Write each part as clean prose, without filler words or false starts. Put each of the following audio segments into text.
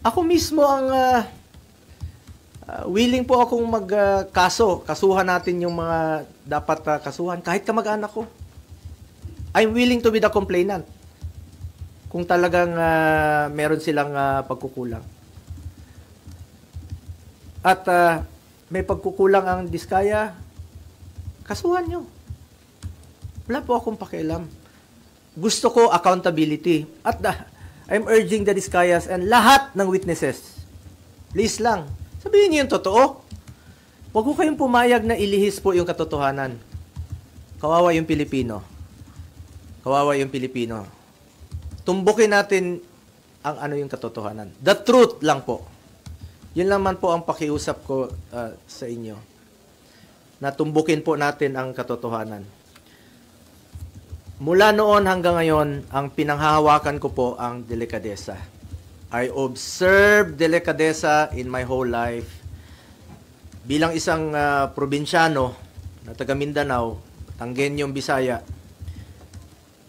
Ako mismo ang willing po akong kasuhan natin yung mga dapat kasuhan, kahit kamag-anak ko. I'm willing to be the complainant kung talagang meron silang pagkukulang. At may pagkukulang ang Diskaya, kasuhan nyo. Wala po akong pakialam. Gusto ko accountability. At I'm urging the Diskayas and lahat ng witnesses, please lang, sabihin niyo yung totoo. Huwag ko kayong pumayag na ilihis po yung katotohanan. Kawawa yung Pilipino. Kawawa yung Pilipino. Tumbukin natin ang yung katotohanan. The truth lang po. Yun naman po ang pakiusap ko sa inyo. Na tumbukin po natin ang katotohanan. Mula noon hanggang ngayon, ang pinanghahawakan ko po ang delikadesa. I observe delikadesa in my whole life. Bilang isang probinsyano na taga Mindanao, Tanggenyong Bisaya,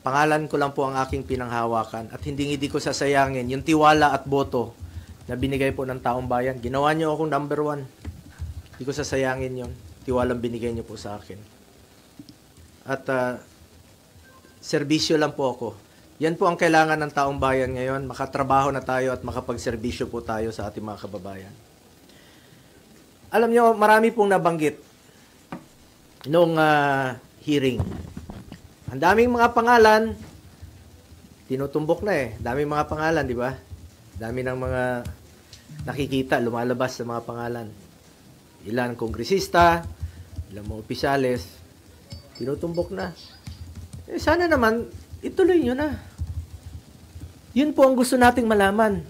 pangalan ko lang po ang aking pinanghahawakan at hindi ko sasayangin yung tiwala at boto na binigay po ng taong bayan. Ginawa niyo akong number 1. Hindi ko sasayangin yung tiwalang binigay niyo po sa akin. At serbisyo lang po ako. Yan po ang kailangan ng taong bayan ngayon. Makatrabaho na tayo at makapagserbisyo po tayo sa ating mga kababayan. Alam nyo, marami pong nabanggit nung hearing. Ang daming mga pangalan, tinutumbok na eh. Daming mga pangalan, di ba? Dami ng mga nakikita, lumalabas sa mga pangalan. Ilan kongresista, ilan mga opisyales, tinutumbok na. Eh, sana naman, ituloy nyo na. Yun po ang gusto nating malaman.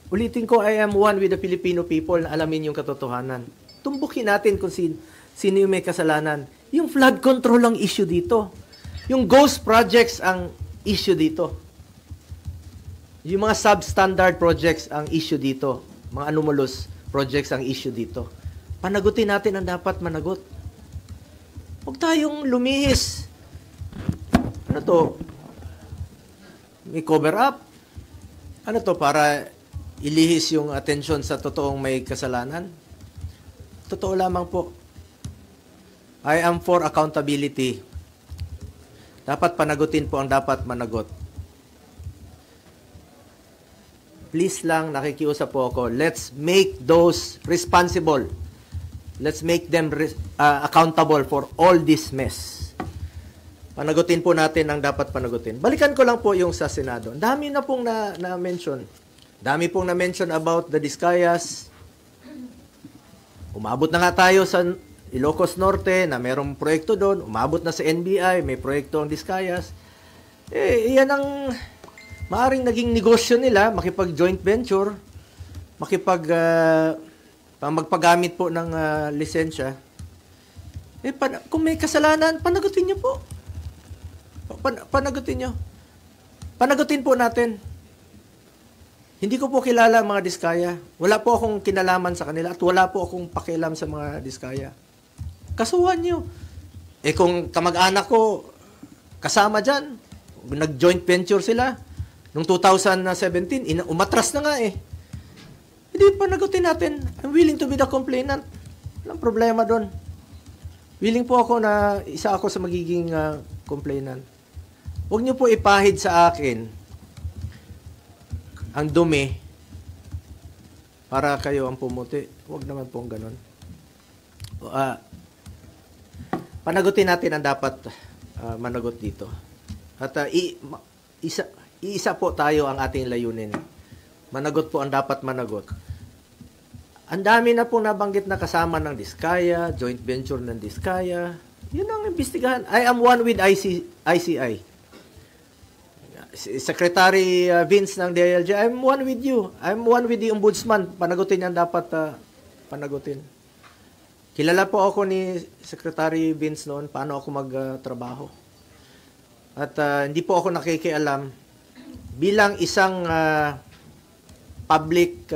Ulitin ko, I am one with the Filipino people na alamin yung katotohanan. Tumbukin natin kung sino yung may kasalanan. Yung flood control ang issue dito. Yung ghost projects ang issue dito. Yung mga substandard projects ang issue dito. Mga anomalous projects ang issue dito. Panagutin natin ang dapat managot. Huwag tayong lumihis. Ano to? May cover up? Ano to? Para ilihis yung atensyon sa totoong may kasalanan? Totoo lamang po. I am for accountability. Dapat panagutin po ang dapat managot. Please lang, nakikiusap po ako, let's make those responsible. Let's make them accountable for all this mess. Panagutin po natin ang dapat panagutin. Balikan ko lang po yung sa Senado. Dami na pong na-mention. Dami pong na-mention about the Diskayas. Umabot na nga tayo sa Ilocos Norte na mayroong proyekto doon. Umabot na sa NBI, may proyekto ang Diskayas. Eh, yan ang maaring naging negosyo nila, makipag-joint venture, magpagamit po ng lisensya. Eh, kung may kasalanan, panagutin nyo po. Panagutin nyo. Panagutin po natin. Hindi ko po kilala ang mga Diskaya. Wala po akong kinalaman sa kanila at wala po akong pakialam sa mga Diskaya. Kasuhan nyo. Eh kung kamag-anak ko kasama dyan, nag-joint venture sila, noong 2017, umatras na nga eh. Hindi panagutin natin. I'm willing to be the complainant. Walang problema doon. Willing po ako na isa ako sa magiging complainant. Huwag niyo po ipahid sa akin ang dumi para kayo ang pumuti. Huwag naman pong ganun. Panagutin natin ang dapat managot dito. At iisa po tayo ang ating layunin. Managot po ang dapat managot. Ang dami na pong nabanggit na kasama ng Diskaya, joint venture ng Diskaya. Yun ang imbestigahan. I am one with ICI. Secretary Vince ng DILG, I'm one with you. I'm one with the Ombudsman. Panagutin yan dapat panagutin. Kilala po ako ni Secretary Vince noon, paano ako magtrabaho. At hindi po ako nakikialam bilang isang public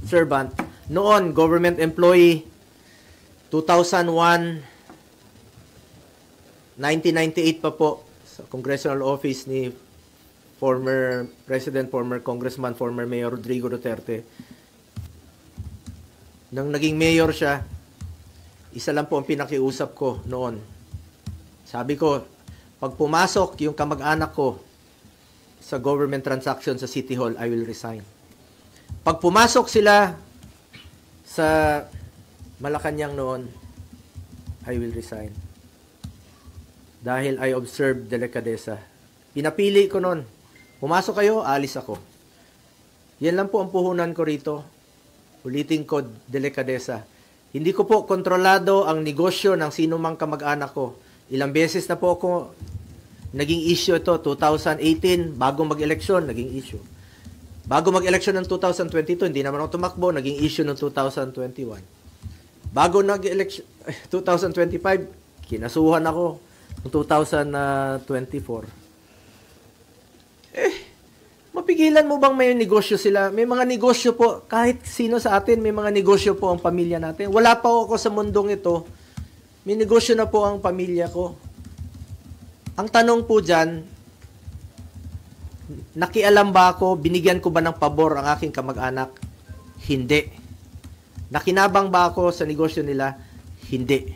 servant. Noon, government employee, 2001, 1998 pa po, sa congressional office ni former President, former Congressman, former Mayor Rodrigo Duterte. Nang naging mayor siya, isa lang po ang pinakiusap ko noon. Sabi ko, pag pumasok yung kamag-anak ko sa government transaction sa City Hall, I will resign. Pag pumasok sila sa Malacanang noon, I will resign. Dahil I observed delikadesa. Pinapili ko noon. Pumasok kayo, alis ako. Yan lang po ang puhunan ko rito. Ulitin ko, delikadesa. Hindi ko po kontrolado ang negosyo ng sino mang kamag-anak ko. Ilang beses na po ako naging issue ito. 2018, bago mag-eleksyon, naging issue. Bago mag-eleksyon ng 2022, hindi naman ako tumakbo, naging issue ng 2021. Bago nag-eleksyon, 2025, kinasuhan ako ng 2024. Mapigilan mo bang may negosyo sila? May mga negosyo po, kahit sino sa atin, may mga negosyo po ang pamilya natin. Wala pa ako sa mundong ito, may negosyo na po ang pamilya ko. Ang tanong po dyan, nakialam ba ako, binigyan ko ba ng pabor ang aking kamag-anak? Hindi. Nakinabang ba ako sa negosyo nila? Hindi.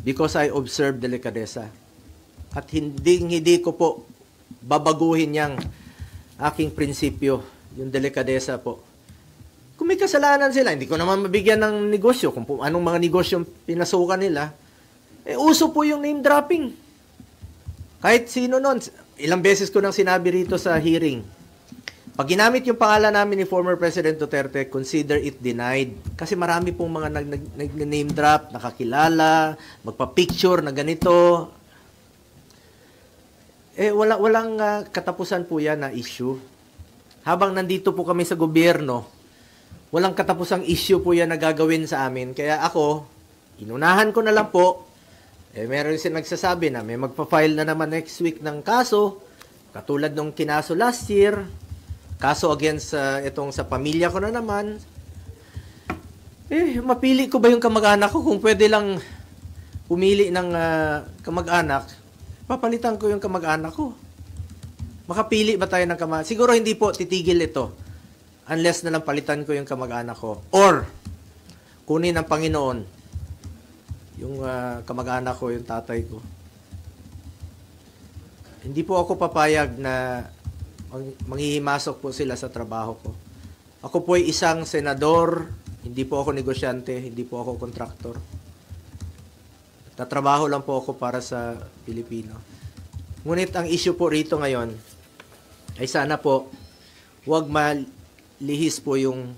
Because I observe delikadesa. At hindi ko po babaguhin yang aking prinsipyo, yung delikadesa po. Kung may kasalanan sila, hindi ko naman mabigyan ng negosyo, kung anong mga negosyo pinasukan nila, uso po yung name dropping. Kahit sino nun, ilang beses ko nang sinabi rito sa hearing, pag ginamit yung pangalan namin ni former President Duterte, consider it denied. Kasi marami pong mga nag-name drop, nakakilala, magpa-picture na ganito. Walang katapusan po yan na issue. Habang nandito po kami sa gobyerno, walang katapusang issue po yan na gagawin sa amin. Kaya ako, inunahan ko na lang po. Meron siya nagsasabi na may magpa-file na naman next week ng kaso, katulad nung kinaso last year, kaso against itong sa pamilya ko na naman. Mapili ko ba yung kamag-anak ko? Kung pwede lang pumili ng kamag-anak, papalitan ko yung kamag-anak ko. Makapili ba tayo ng kamag-anak? Siguro hindi po titigil ito unless na lang palitan ko yung kamag-anak ko. Or, kunin ng Panginoon yung kamag-anak ko, yung tatay ko. Hindi po ako papayag na manghihimasok po sila sa trabaho ko. Ako po ay isang senador, hindi po ako negosyante, hindi po ako kontraktor. Tatrabaho lang po ako para sa Pilipino. Ngunit ang issue po rito ngayon ay sana po huwag malihis po yung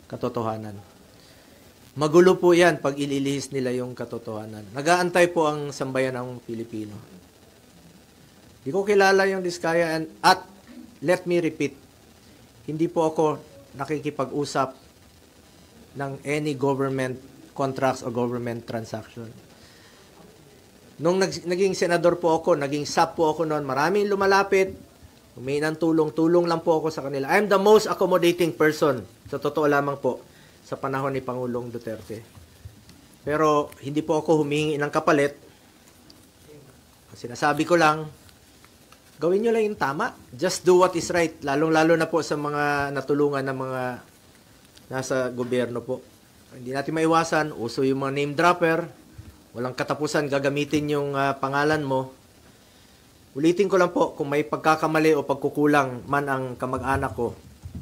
katotohanan. Magulo po yan pag ililihis nila yung katotohanan. Nag-aantay po ang sambayan ng Pilipino. Hindi ko kilala yung Diskaya at let me repeat, hindi po ako nakikipag-usap ng any government contracts o government transaction. Nung naging senador po ako, naging SAP po ako noon, maraming lumalapit, humingi ng tulong lang po ako sa kanila. I'm the most accommodating person, sa totoo lamang po, sa panahon ni Pangulong Duterte. Pero hindi po ako humingi ng kapalit. Sinasabi ko lang, gawin nyo lang yung tama. Just do what is right. Lalong-lalo na po sa mga natulungan ng mga nasa gobyerno po. Hindi natin maiwasan, uso yung mga name dropper, walang katapusan gagamitin yung pangalan mo. Ulitin ko lang po, kung may pagkakamali o pagkukulang man ang kamag-anak ko,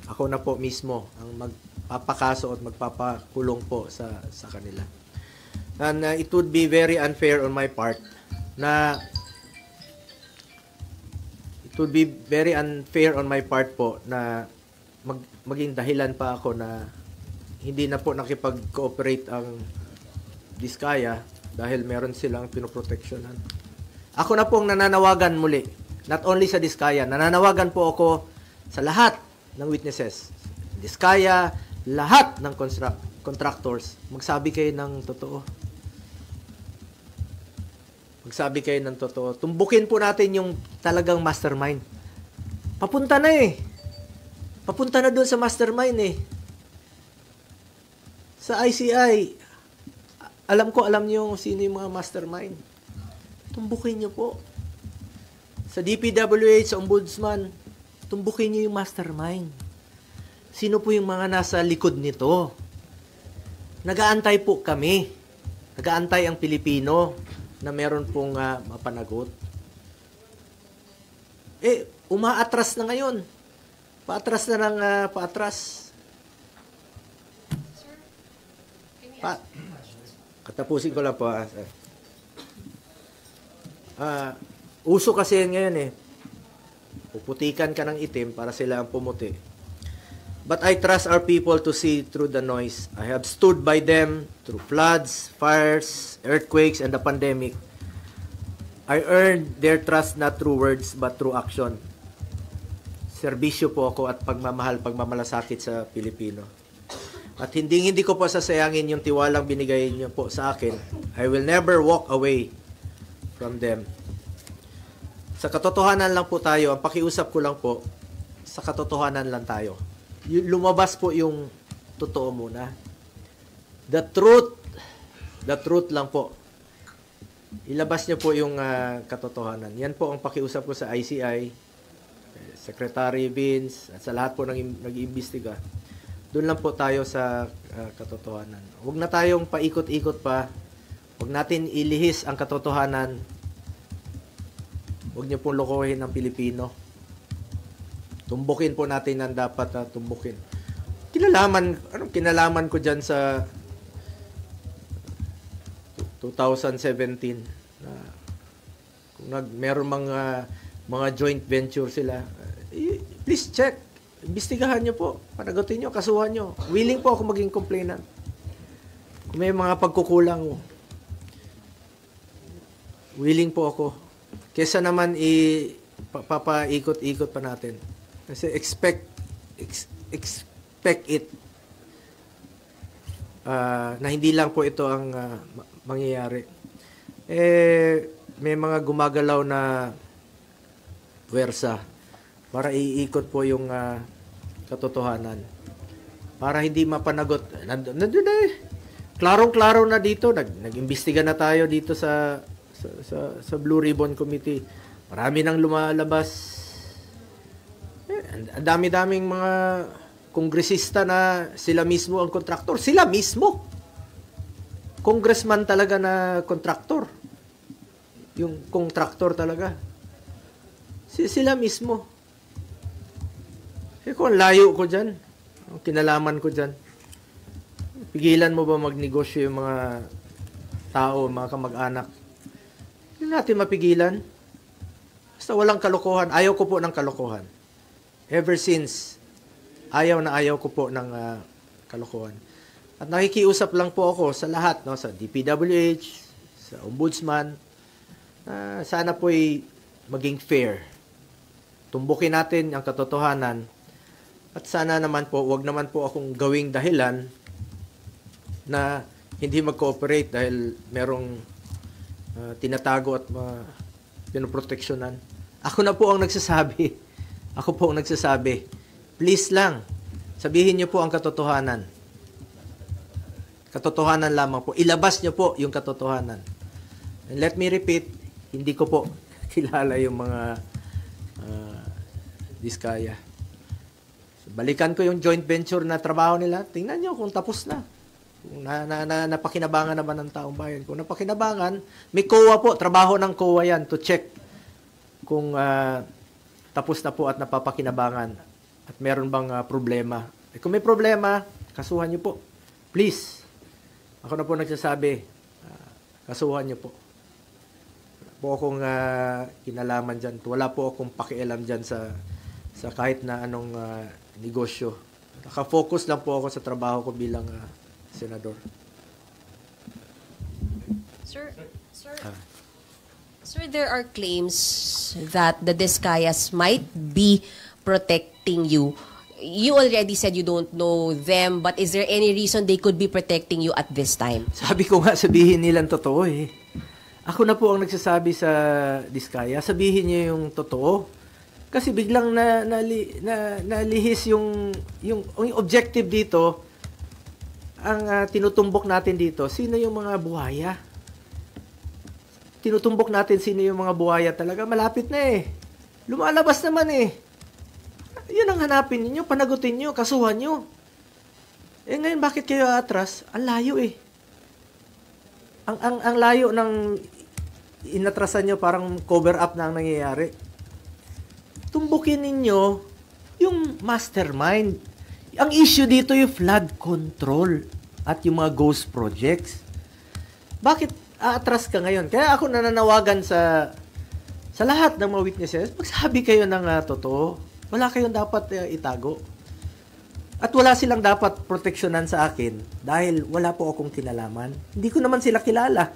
ako na po mismo ang magpapakaso at magpapakulong po sa kanila. And it would be very unfair on my part na po na maging dahilan pa ako na hindi na po nakipag-cooperate ang Diskaya dahil meron silang pinoproteksyonan. Ako na pong nananawagan muli, not only sa Diskaya, nananawagan po ako sa lahat ng witnesses. Diskaya, lahat ng contractors, magsabi kayo ng totoo. Magsabi kayo ng totoo. Tumbukin po natin yung talagang mastermind. Papunta na eh. Papunta na doon sa mastermind eh. Sa ICI, alam niyo sino yung mga mastermind. Tumbukin niyo po. Sa DPWH, sa Ombudsman, tumbukin niyo yung mastermind. Sino po yung mga nasa likod nito? Nag-aantay po kami. Nag-aantay ang Pilipino na meron pong mapanagot. Umaatras na ngayon. Paatras na ng paatras. Sir, can we Pa Katapusin ko lang po. Uso kasi yan ngayon eh. Puputikan ka ng itim para sila ang pumuti. But I trust our people to see through the noise. I have stood by them through floods, fires, earthquakes, and the pandemic. I earned their trust not through words but through action. Serbisyo po ako at pagmamahal, pagmamalasakit sa Pilipino. At hindi ko po sasayangin yung tiwalang binigay niyo po sa akin. I will never walk away from them. Sa katotohanan lang po tayo, ang pakiusap ko lang po, sa katotohanan lang tayo. Lumabas po yung totoo muna. The truth lang po. Ilabas niyo po yung katotohanan. Yan po ang pakiusap ko sa ICI, Secretary Vince, at sa lahat po nag-iimbestiga. Doon lang po tayo sa katotohanan. Huwag na tayong paikot-ikot pa. Huwag natin ilihis ang katotohanan. Huwag niyo pong lokohin ang Pilipino. Tumbukin po natin ang dapat tumbukin. Anong kinalaman ko dyan sa 2017? Kung meron mga joint venture sila, please check. Imbestigahan nyo po. Panagutin nyo, kasuhan nyo. Willing po ako maging complainant. Kung may mga pagkukulang, willing po ako. Kesa naman papaikot-ikot pa natin. Kasi expect it na hindi lang po ito ang mangyayari. May mga gumagalaw na puwersa para iikot po yung katotohanan. Para hindi mapanagot. Nandun na eh. Klarong-klaro na dito. Nag-imbestiga na tayo dito sa Blue Ribbon Committee. Marami nang lumalabas. Ang dami-daming mga kongresista na sila mismo ang kontraktor. Sila mismo. Congressman talaga na kontraktor. Yung kontraktor talaga. Sila mismo. Kung layo ko dyan, ang kinalaman ko dyan, pigilan mo ba magnegosyo yung mga tao, mga kamag-anak? Hindi natin mapigilan. Basta walang kalokohan. Ayaw ko po ng kalokohan. Ever since, ayaw ko po ng kalokohan. At nakikiusap lang po ako sa lahat, no, sa DPWH, sa Ombudsman, sana po'y maging fair. Tumbukin natin ang katotohanan. At sana naman po, wag naman po akong gawing dahilan na hindi mag-cooperate dahil merong tinatago at pinoproteksyonan. Ako na po ang nagsasabi. Ako po ang nagsasabi. Please lang, sabihin niyo po ang katotohanan. Katotohanan lamang po. Ilabas niyo po yung katotohanan. And let me repeat, hindi ko po kilala yung mga diskaya. Balikan ko yung joint venture na trabaho nila. Tingnan nyo kung tapos na. Kung napakinabangan naman ng taong bayan. Kung napakinabangan, may COA po. Trabaho ng COA yan to check kung tapos na po at napapakinabangan. At meron bang problema. Kung may problema, kasuhan nyo po. Please. Ako na po nagsasabi, kasuhan nyo po. Wala po akong kinalaman dyan. Wala po akong pakialam dyan sa kahit na anong negosyo. Naka-focus lang po ako sa trabaho ko bilang senador. Sir, there are claims that the Discayas might be protecting you. You already said you don't know them, but is there any reason they could be protecting you at this time? Sabi ko nga, sabihin nilang totoo eh. Ako na po ang nagsasabi sa Diskaya, sabihin niyo yung totoo. Kasi biglang nalihis yung objective dito, ang tinutumbok natin dito, sino yung mga buhaya? Tinutumbok natin sino yung mga buhaya talaga, malapit na eh. Lumalabas naman eh. Yun ang hanapin ninyo, panagutin nyo, kasuhan nyo. Eh ngayon, bakit kayo atras? Ang layo eh. Ang layo ng inatrasan nyo, parang cover up na ang nangyayari. Tumbukin ninyo yung mastermind. Ang issue dito yung flood control at yung mga ghost projects. Bakit aatras ka ngayon? Kaya ako nananawagan sa lahat ng mga witnesses, magsabi kayo ng totoo. Wala kayong dapat itago. At wala silang dapat proteksyonan sa akin dahil wala po akong kinalaman. Hindi ko naman sila kilala.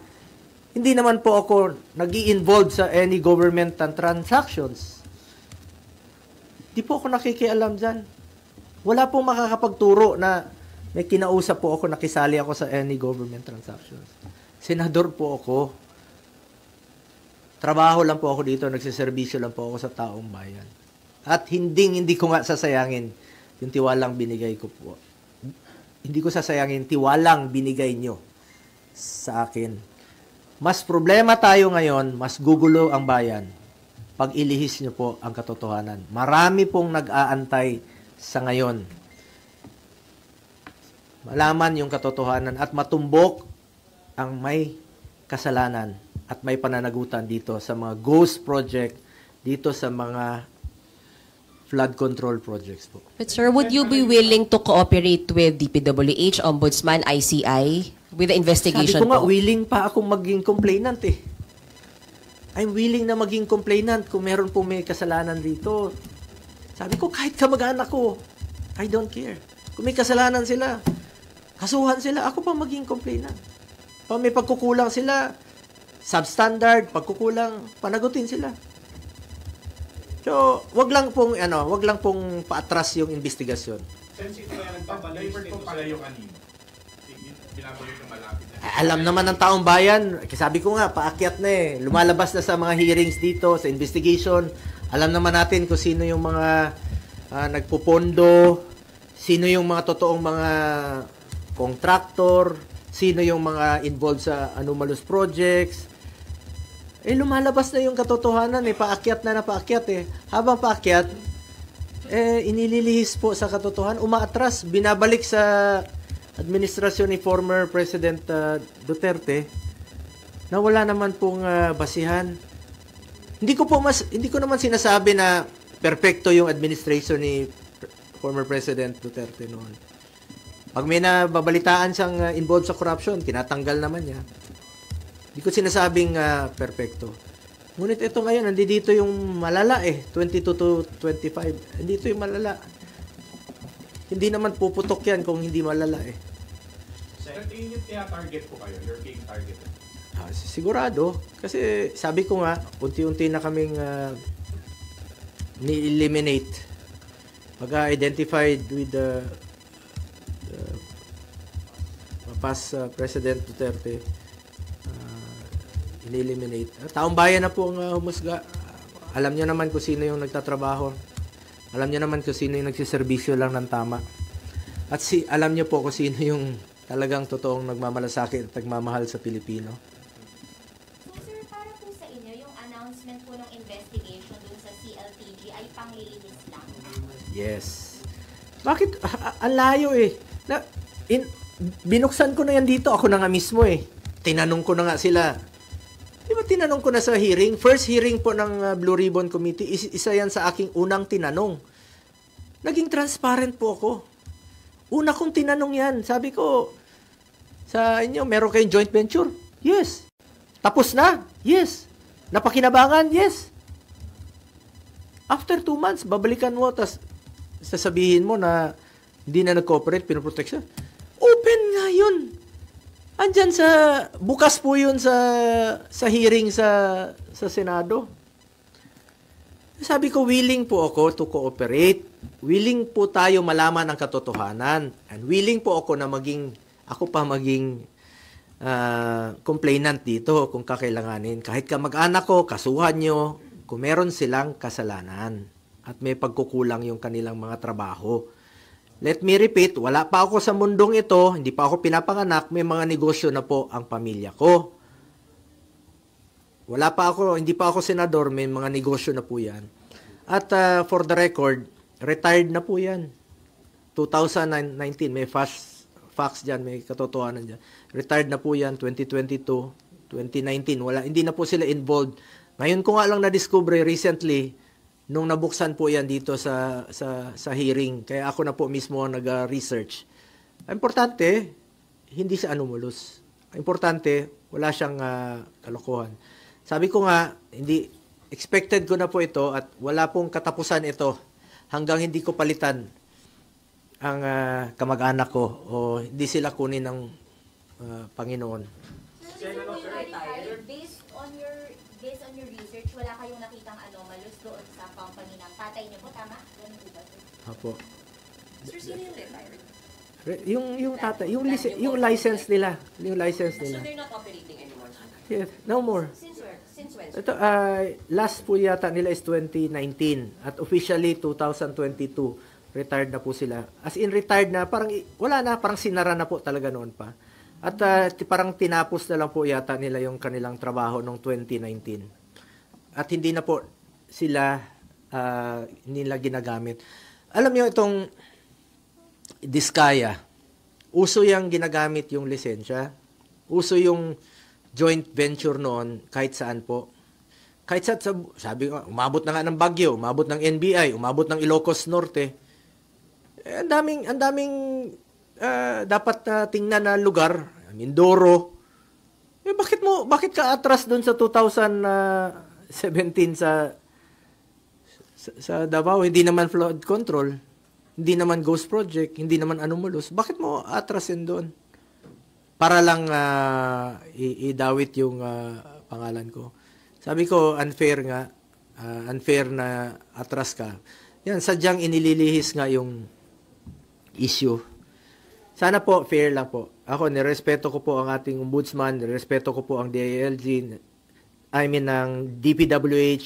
Hindi naman po ako nag-i-involve sa any government transactions. Hindi po ako nakikialam dyan. Wala pong makakapagturo na may kinausap po ako, nakisali ako sa any government transactions. Senador po ako. Trabaho lang po ako dito, nagsiservisyo lang po ako sa taong bayan. At hindi ko nga sasayangin yung tiwalang binigay ko po. Hindi ko sasayangin tiwalang binigay nyo sa akin. Mas problema tayo ngayon, mas gugulo ang bayan pag ilihis nyo po ang katotohanan. Marami pong nag-aantay sa ngayon. Malaman yung katotohanan at matumbok ang may kasalanan at may pananagutan dito sa mga ghost project, dito sa mga flood control projects po. But sir, would you be willing to cooperate with DPWH, Ombudsman, ICI with the investigation Sabi ko nga, po? willing pa akong maging complainant eh. I'm willing na maging complainant kung meron pong may kasalanan dito. Sabi ko, kahit kamag-anak ko, I don't care. Kung may kasalanan sila, kasuhan sila, ako pa maging complainant. Pag may pagkukulang sila, substandard, pagkukulang, panagutin sila. So, wag lang pong paatras yung investigasyon. Since ito yan, nagpapaliver po pala yung kanino. Binabalot yung malapit na. Alam naman ng taong bayan, sabi ko nga, paakyat na eh. Lumalabas na sa mga hearings dito, sa investigation. Alam naman natin kung sino yung mga nagpupondo, sino yung mga totoong mga contractor, sino yung mga involved sa anomalous projects. Eh, lumalabas na yung katotohanan eh. Paakyat na paakyat eh. Habang paakyat, inililihis po sa katotohanan, umaatras, binabalik sa administrasyon ni former President Duterte na wala naman pong basihan. Hindi ko naman sinasabi na perpekto yung administration ni former President Duterte noon. Pag may nababalitaan siyang involved sa corruption, tinatanggal naman niya. Hindi ko sinasabing perpekto. Ngunit ito ngayon, nandito yung malala eh, 22 to 25. Nandito yung malala. Hindi naman puputok yan kung hindi malala eh. Sir, tingin yung target po kayo? You're being targeted? Sigurado. Kasi sabi ko nga, unti-unti na kaming ni-eliminate. Pag-identified with the past President Duterte, in-eliminate. Taong bayan na po ang humusga. Alam niyo naman kung sino yung nagtatrabaho. Alam niyo naman kung sino yung nagsiservisyo lang ng tama. At alam niyo po kung sino yung talagang totoong nagmamalasakit at nagmamahal sa Pilipino. So sir, para po sa inyo, yung announcement po ng investigation dun sa CLTG ay panglilinis lang? Yes. Bakit? Ang layo eh. Binuksan ko na yan dito. Ako na nga mismo eh. Tinanong ko na nga sila. Di ba tinanong ko na sa hearing? First hearing po ng Blue Ribbon Committee, isa yan sa aking unang tinanong. Naging transparent po ako. Una kong tinanong yan. Sabi ko, sa inyo, meron kayong joint venture? Yes. Tapos na? Yes. Napakinabangan? Yes. After 2 months, babalikan mo, tas sasabihin mo na hindi na nag-cooperate, pinoprotection. Open nga yun. Andyan bukas po yun sa hearing sa Senado. Sabi ko, willing po ako to cooperate. Willing po tayo malaman ang katotohanan. And willing po ako na ako pa maging complainant dito kung kakailanganin. Kahit kamag-anak ko, kasuhan nyo kung meron silang kasalanan at may pagkukulang yung kanilang mga trabaho. Let me repeat, wala pa ako sa mundong ito, hindi pa ako pinapanganak, may mga negosyo na po ang pamilya ko. Hindi pa ako senador, may mga negosyo na po yan. At for the record, retired na po yan. 2019, may facts dyan, may katotohanan dyan. Retired na po yan, 2022, 2019, hindi na po sila involved. Ngayon ko nga lang na-discover recently, nung nabuksan po yan dito sa hearing, kaya ako na po mismo ang nag-research. Importante, hindi siya anomalous. Importante, wala siyang kalokohan. Sabi ko nga, expected ko na po ito at wala pong katapusan ito hanggang hindi ko palitan ang kamag-anak ko o hindi sila kunin ng Panginoon. Based on your research, wala kayong nakitang anomalous doon sa company ng tatay niyo po, tama? Ganun po ba? Apo. Sir, sino yung retired? Yung tatay, yung license nila, So they're not operating anymore? Yes, no more. Since when? Ito, last po yata nila is 2019 at officially 2022 retired na po sila. As in retired na, parang wala na, parang sinara na po talaga noon pa. At parang tinapos na lang po yata nila yung kanilang trabaho noong 2019. At hindi na po sila nila ginagamit. Alam niyo itong Diskaya, uso yung ginagamit yung lisensya. Uso yung joint venture noon kahit saan po. Kahit sabi ko, umabot na nga ng Baguio, umabot ng NBI, umabot ng Ilocos Norte. Ang daming dapat tingnan na lugar, Mindoro. Bakit ka atras doon sa 2017 sa Davao? Hindi naman flood control, hindi naman ghost project, hindi naman anomalous. Bakit mo atrasin doon? Para lang idawit yung pangalan ko. Sabi ko, unfair nga. Unfair na atras ka. Yan, sadyang inililihis nga yung issue. Sana po, fair lang po. Ako, nirespeto ko po ang ating ombudsman, nirespeto ko po ang DILG, ng DPWH,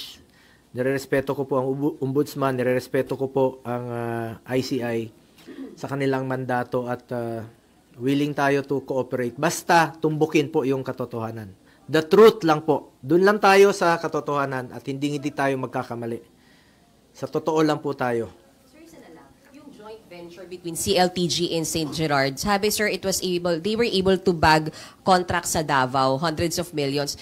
nirespeto ko po ang ombudsman, nirespeto ko po ang ICI sa kanilang mandato at willing tayo to cooperate. Basta tumbukin po yung katotohanan. The truth lang po. Doon lang tayo sa katotohanan at hindi tayo magkakamali. Sa totoo lang po tayo. Venture between CLTG and St. Gerard. Sabi, sir, they were able to bag contracts sa Davao, hundreds of millions.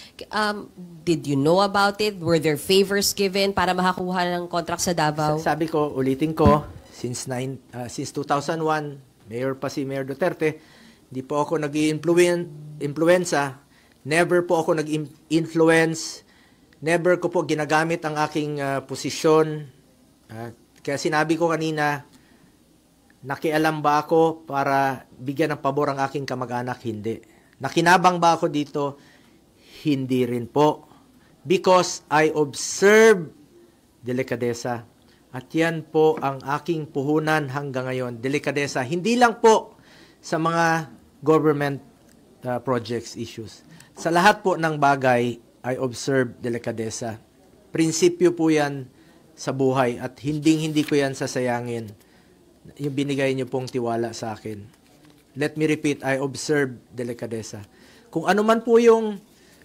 Did you know about it? Were there favors given para makakuha ng contract sa Davao? Sabi ko, ulitin ko, since 2001, mayor pa si Mayor Duterte, hindi po ako nag-influenza, never po ako nag-influence, never ko po ginagamit ang aking posisyon. Kaya sinabi ko kanina, nakialam ba ako para bigyan ng pabor ang aking kamag-anak? Hindi. Nakinabang ba ako dito? Hindi rin po. Because I observe delikadesa. At yan po ang aking puhunan hanggang ngayon. Delikadesa. Hindi lang po sa mga government projects issues. Sa lahat po ng bagay, I observe delikadesa. Prinsipyo po yan sa buhay at hindi ko yan sasayangin. Yung binigay niyo pong tiwala sa akin. Let me repeat, I observe delikadesa. Kung ano man po yung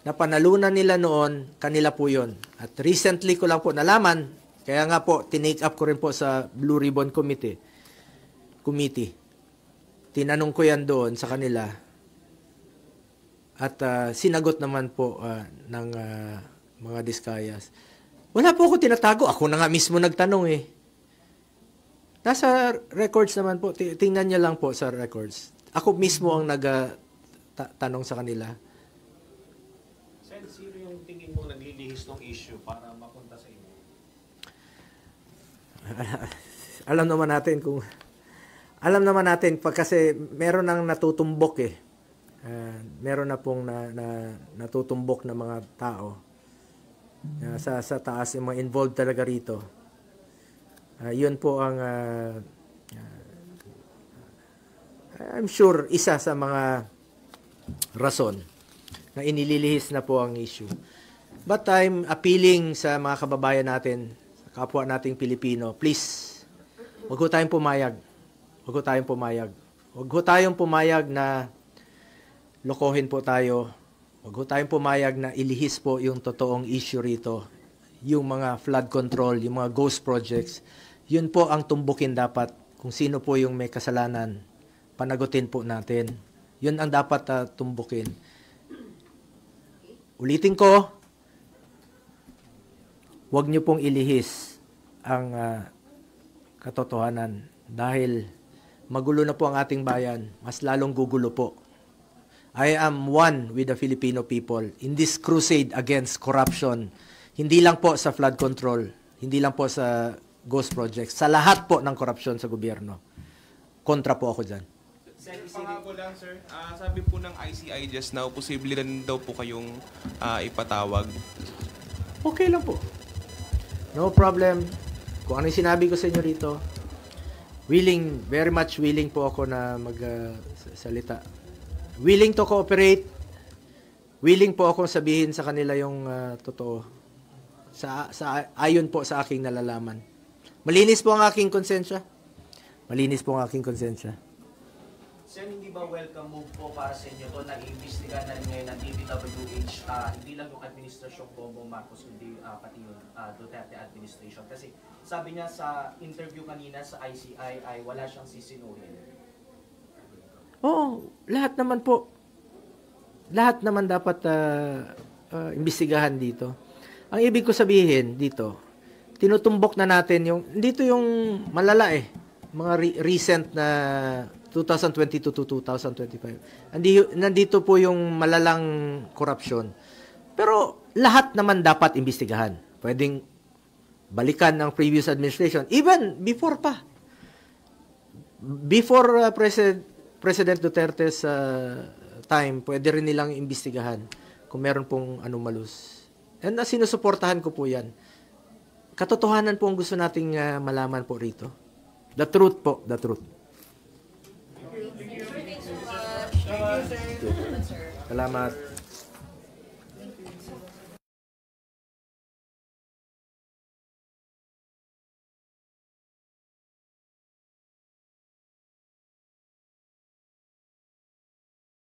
napanalunan nila noon, kanila po yun. At recently ko lang po nalaman, kaya nga po, tinake up ko rin po sa Blue Ribbon Committee. Tinanong ko yan doon sa kanila. At sinagot naman po ng mga Diskayas. Wala po ako tinatago. Ako na nga mismo nagtanong eh. Nasa records naman po. Tingnan niyo lang po sa records. Ako mismo ang nagtanong sa kanila. Sen, sino yung tingin mo naglilihis ng issue para mapunta sa inyo? Alam naman natin kasi meron nang natutumbok eh. Meron na pong natutumbok na mga tao. Sa taas yung mga involved talaga rito. Yun po ang I'm sure isa sa mga rason na inililihis na po ang issue. But I'm appealing sa mga kababayan natin, sa kapwa nating Pilipino, please, wag ho tayong pumayag. Wag ho tayong pumayag na lokohin po tayo. Wag ho tayong pumayag na ilihis po yung totoong issue rito. Yung mga flood control, yung mga ghost projects, Yun po ang tumbukin dapat. Kung sino po yung may kasalanan, panagutin po natin. Yun ang dapat tumbukin. Ulitin ko, huwag niyo pong ilihis ang katotohanan dahil magulo na po ang ating bayan, mas lalong gugulo po. I am one with the Filipino people in this crusade against corruption. Hindi lang po sa flood control, hindi lang po sa ghost projects, sa lahat po ng korupsyon sa gobyerno. Kontra po ako dyan. Pangako lang, sir. Sabi po ng ICI just now, posible rin daw po kayong ipatawag. Okay lang po. No problem. Kung ano yung sinabi ko sa inyo rito, very much willing po ako na magsalita. Willing to cooperate. Willing po akong sabihin sa kanila yung totoo. Ayon po sa aking nalalaman. Malinis po ang aking konsensya. Malinis po ang aking konsensya. Sir, hindi ba welcome move po para sa inyo to na iimbestigahan na rin ngayon ng DPWH, hindi lang yung administrasyong Bongbong Marcos, kundi pati yung Duterte administration? Kasi sabi niya sa interview kanina sa ICI ay wala siyang sisinuhin. Oo, lahat naman po. Lahat naman dapat imbestigahan dito. Ang ibig ko sabihin dito, tinutumbok na natin dito yung malala mga recent na 2022 to 2025. Nandito po yung malalang korupsyon. Pero lahat naman dapat imbestigahan. Pwedeng balikan ng previous administration. Even before pa. Before President Duterte's time, pwede rin nilang imbestigahan kung meron pong anomalous. And sinusuportahan ko po yan. Katotohanan po ang gusto nating malaman po rito. The truth po, the truth. Thank you so much. Salamat.